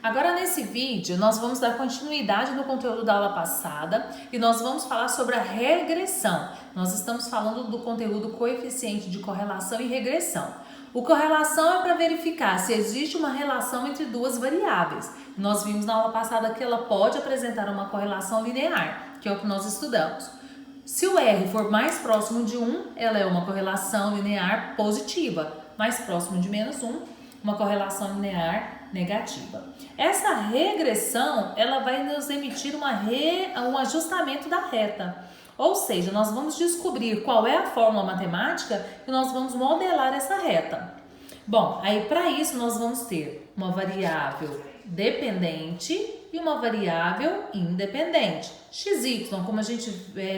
Agora nesse vídeo nós vamos dar continuidade no conteúdo da aula passada e nós vamos falar sobre a regressão. Nós estamos falando do conteúdo coeficiente de correlação e regressão. O correlação é para verificar se existe uma relação entre duas variáveis. Nós vimos na aula passada que ela pode apresentar uma correlação linear, que é o que nós estudamos. Se o R for mais próximo de 1, ela é uma correlação linear positiva. Mais próximo de menos 1, uma correlação linear negativa. Essa regressão, ela vai nos emitir um ajustamento da reta. Ou seja, nós vamos descobrir qual é a fórmula matemática e nós vamos modelar essa reta. Bom, aí para isso nós vamos ter uma variável dependente e uma variável independente. XY, como a gente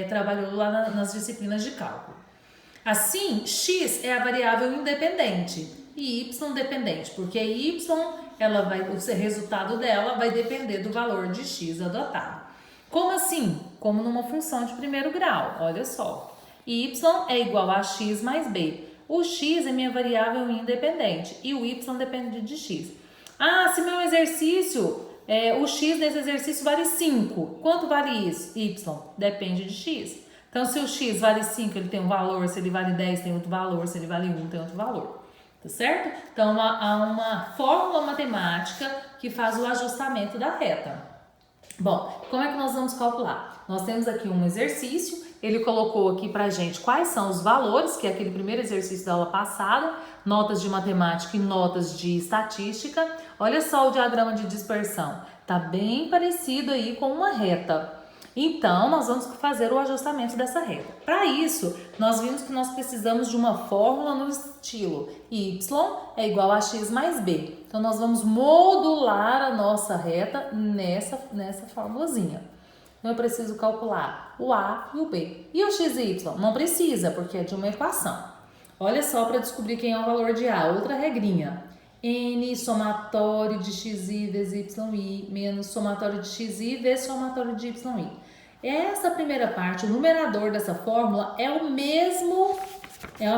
trabalhou lá nas disciplinas de cálculo. Assim, x é a variável independente e y dependente, porque y, o resultado dela vai depender do valor de x adotado. Como assim? Como numa função de primeiro grau, olha só. Y é igual a x mais b. O x é minha variável independente e o y depende de x. Ah, se meu exercício, o x nesse exercício vale 5, quanto vale isso? Y depende de x. Então, se o x vale 5, ele tem um valor, se ele vale 10, tem outro valor, se ele vale 1, tem outro valor. Tá certo? Então, há uma fórmula matemática que faz o ajustamento da reta. Bom, como é que nós vamos calcular? Nós temos aqui um exercício, ele colocou aqui pra gente quais são os valores, que é aquele primeiro exercício da aula passada, notas de matemática e notas de estatística. Olha só o diagrama de dispersão, tá bem parecido aí com uma reta. Então, nós vamos fazer o ajustamento dessa reta. Para isso, nós vimos que nós precisamos de uma fórmula no estilo y é igual a x mais b. Então, nós vamos modular a nossa reta nessa formulazinha. Então, eu preciso calcular o a e o b. E o x e y? Não precisa, porque é de uma equação. Olha só para descobrir quem é o valor de a. Outra regrinha. N somatório de xi vezes yi menos somatório de xi vezes somatório de yi. Essa primeira parte, o numerador dessa fórmula é a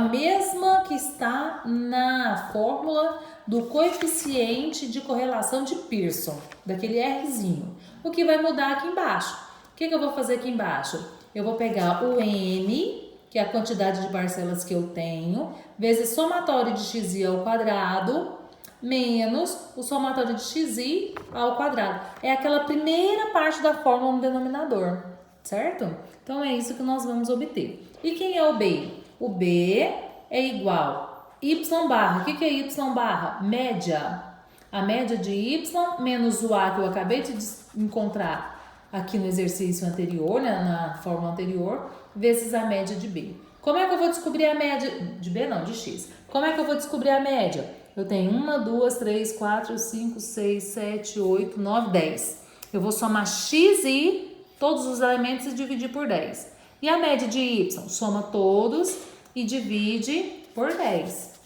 mesma que está na fórmula do coeficiente de correlação de Pearson, daquele Rzinho. O que vai mudar aqui embaixo? O que eu vou fazer aqui embaixo? Eu vou pegar o N, que é a quantidade de parcelas que eu tenho, vezes somatório de xi ao quadrado, menos o somatório de xi ao quadrado. É aquela primeira parte da fórmula no denominador, certo? Então, é isso que nós vamos obter. E quem é o B? O B é igual a y barra. O que é y barra? Média. A média de y menos o a que eu acabei de encontrar aqui no exercício anterior, né, na fórmula anterior, vezes a média de B. Como é que eu vou descobrir a média de B? Não, de x. Como é que eu vou descobrir a média? Eu tenho 1, 2, 3, 4, 5, 6, 7, 8, 9, 10. Eu vou somar xi, todos os elementos, e dividir por 10. E a média de y? Soma todos e divide por 10.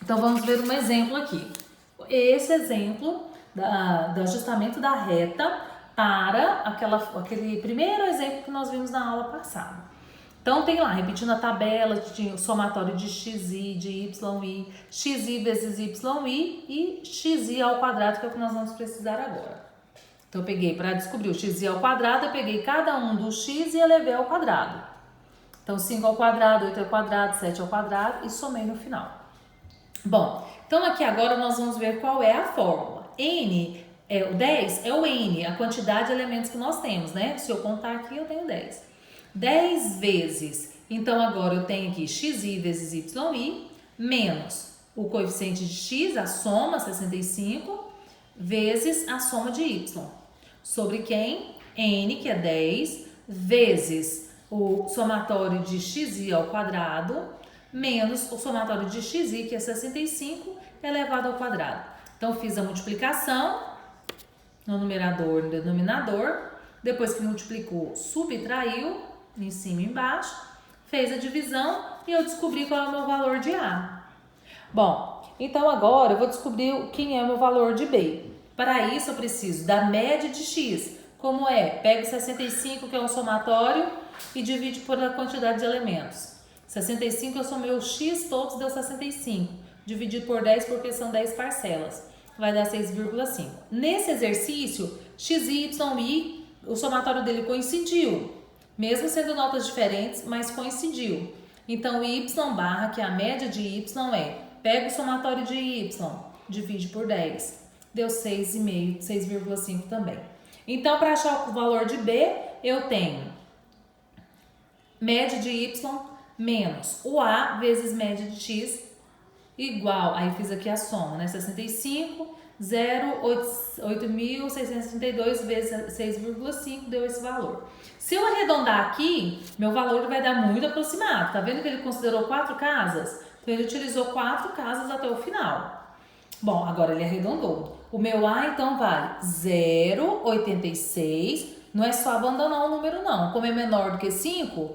Então, vamos ver um exemplo aqui. Esse exemplo do ajustamento da reta para aquele primeiro exemplo que nós vimos na aula passada. Então, tem lá, repetindo a tabela, tinha o somatório de xi, de yi, xi vezes yi e xi ao quadrado, que é o que nós vamos precisar agora. Então, eu peguei, para descobrir o xi ao quadrado, eu peguei cada um do x e elevei ao quadrado. Então, 5 ao quadrado, 8 ao quadrado, 7 ao quadrado e somei no final. Bom, então aqui agora nós vamos ver qual é a fórmula. O 10 é o N, a quantidade de elementos que nós temos, né? Se eu contar aqui, eu tenho 10. 10 vezes, então agora eu tenho aqui xi vezes yi, menos o coeficiente de x, a soma, 65, vezes a soma de y. Sobre quem? N, que é 10, vezes o somatório de xi ao quadrado, menos o somatório de xi, que é 65, elevado ao quadrado. Então, fiz a multiplicação no numerador e no denominador. Depois que multiplicou, subtraiu, em cima e embaixo, fez a divisão e eu descobri qual é o meu valor de A. Bom, então agora eu vou descobrir quem é o meu valor de B. Para isso eu preciso da média de x. Como é? Pega 65, que é o somatório, e divide por a quantidade de elementos. 65 eu somei o x todos, deu 65. Dividido por 10 porque são 10 parcelas. vai dar 6,5. Nesse exercício, x, y, i, o somatório dele coincidiu. Mesmo sendo notas diferentes, mas coincidiu. Então, y barra, que é a média de y, pega o somatório de y, divide por 10. Deu 6,5, 6,5 também. Então, para achar o valor de b, eu tenho média de y menos o a vezes média de x igual, aí fiz aqui a soma, né? 65, 8.632 vezes 6,5 deu esse valor. Se eu arredondar aqui, meu valor vai dar muito aproximado. Tá vendo que ele considerou 4 casas? Então, ele utilizou 4 casas até o final. Bom, agora ele arredondou. O meu A, então, vale 0,86. Não é só abandonar o número, não. Como é menor do que 5,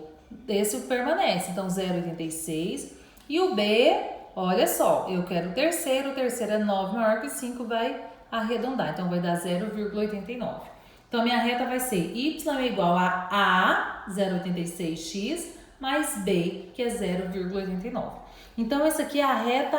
esse permanece. Então, 0,86. E o B, olha só, eu quero o terceiro é 9 maior que 5, vai arredondar. Então, vai dar 0,89. Então, minha reta vai ser y é igual a 0,86x, mais b, que é 0,89. Então, essa aqui é a reta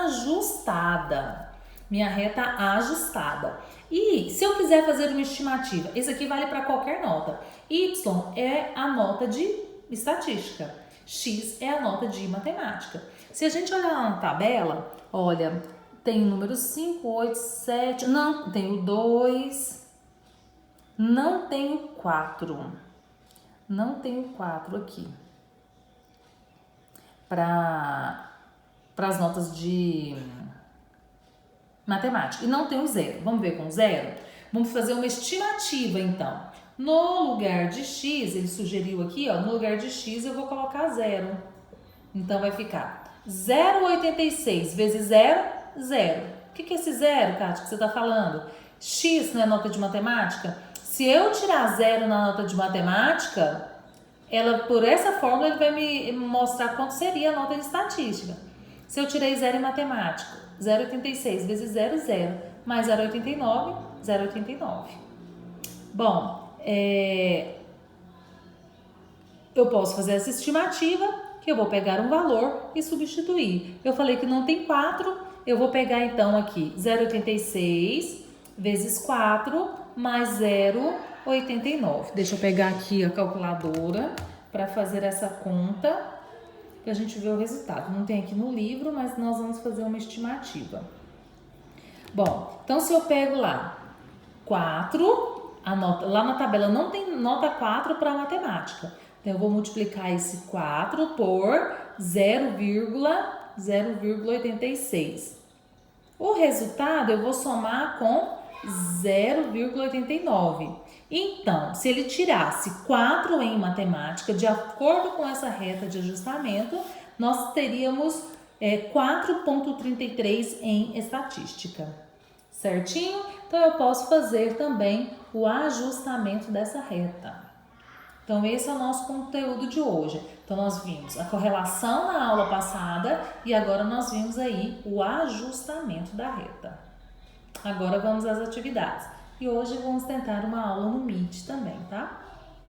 ajustada. Minha reta ajustada. E se eu quiser fazer uma estimativa, esse aqui vale para qualquer nota. Y é a nota de estatística. X é a nota de matemática. Se a gente olhar lá na tabela, olha, tem o número 5, 8, 7, não, tem o 2, não tem o 4. Não tem o 4 aqui. Para as notas de matemática. E não tem o 0. Vamos ver com o 0? Vamos fazer uma estimativa, então. No lugar de x, ele sugeriu aqui, ó, no lugar de x eu vou colocar 0. Então, vai ficar 0,86 vezes 0, 0. O que é esse 0, Kátia, que você está falando? X não é nota de matemática? Se eu tirar 0 na nota de matemática, por essa fórmula, ele vai me mostrar quanto seria a nota de estatística. Se eu tirei 0 em matemática, 0,86 vezes 0, 0. Mais 0,89, 0,89. Bom, eu posso fazer essa estimativa, que eu vou pegar um valor e substituir. Eu falei que não tem 4, eu vou pegar então aqui 0,86 vezes 4 mais 0,89. Deixa eu pegar aqui a calculadora para fazer essa conta, que a gente vê o resultado. Não tem aqui no livro, mas nós vamos fazer uma estimativa. Bom, então se eu pego lá 4, lá na tabela não tem nota 4 para matemática. Então, eu vou multiplicar esse 4 por 0,86. O resultado eu vou somar com 0,89. Então, se ele tirasse 4 em matemática, de acordo com essa reta de ajustamento, nós teríamos 4,33 em estatística. Certinho? Então, eu posso fazer também o ajustamento dessa reta. Então, esse é o nosso conteúdo de hoje. Então, nós vimos a correlação na aula passada e agora nós vimos aí o ajustamento da reta. Agora vamos às atividades. E hoje vamos tentar uma aula no Meet também, tá?